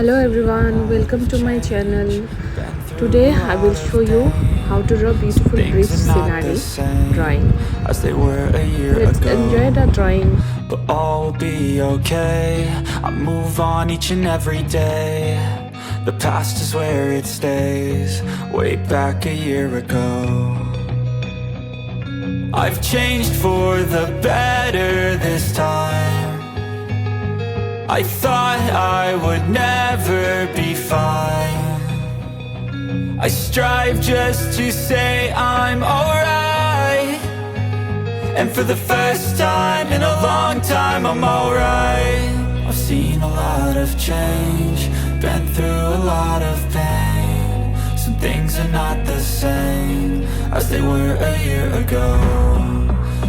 Hello everyone, welcome to my channel. Today I will show you how to draw beautiful bridge scenery drawing. As they were a year Let's ago. enjoy the drawing. But all will be okay. I move on each and every day. The past is where it stays. Way back a year ago. I've changed for the better this time. I thought I would never be fine. I strive just to say I'm alright. And for the first time in a long time I'm alright. I've seen a lot of change, been through a lot of pain. Some things are not the same as they were a year ago.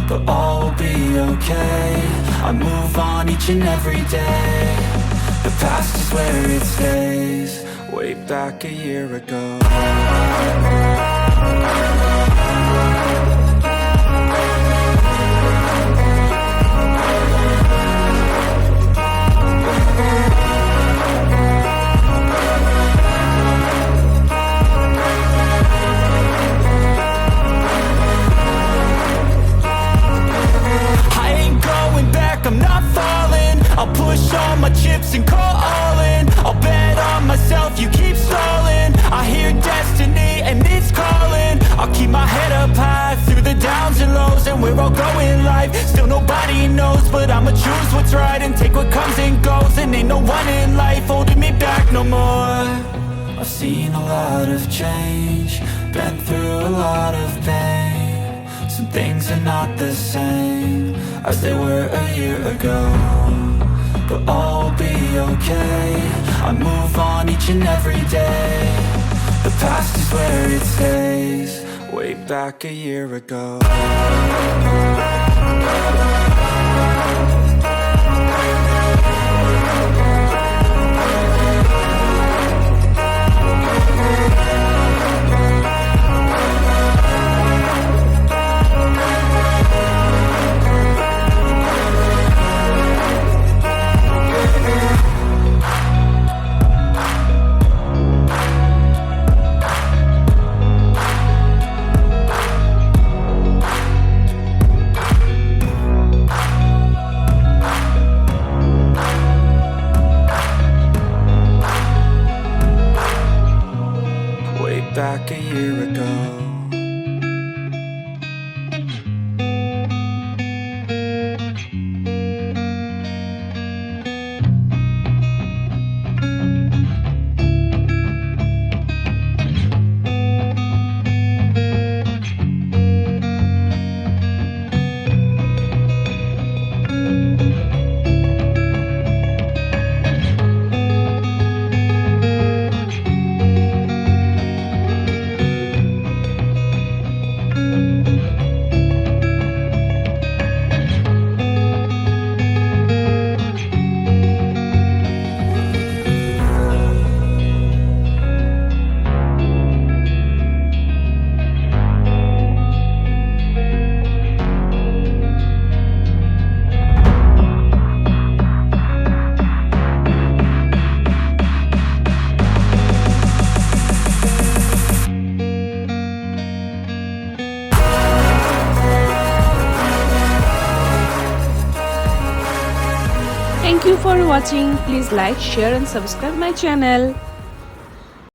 But all will be okay. I move on each and every day. The past is where it stays. Way back a year ago. I'm not falling. I'll push all my chips and call all in. I'll bet on myself, you keep stalling. I hear destiny and it's calling. I'll keep my head up high through the downs and lows. And we're all going live, still nobody knows. But I'ma choose what's right and take what comes and goes. And ain't no one in life holding me back no more. I've seen a lot of change, been through a lot of pain. Some things are not the same as they were a year ago. But all will be okay. I move on each and every day. The past is where it stays. Way back a year ago. Back a year ago. Thank you for watching. Please like, share and subscribe my channel.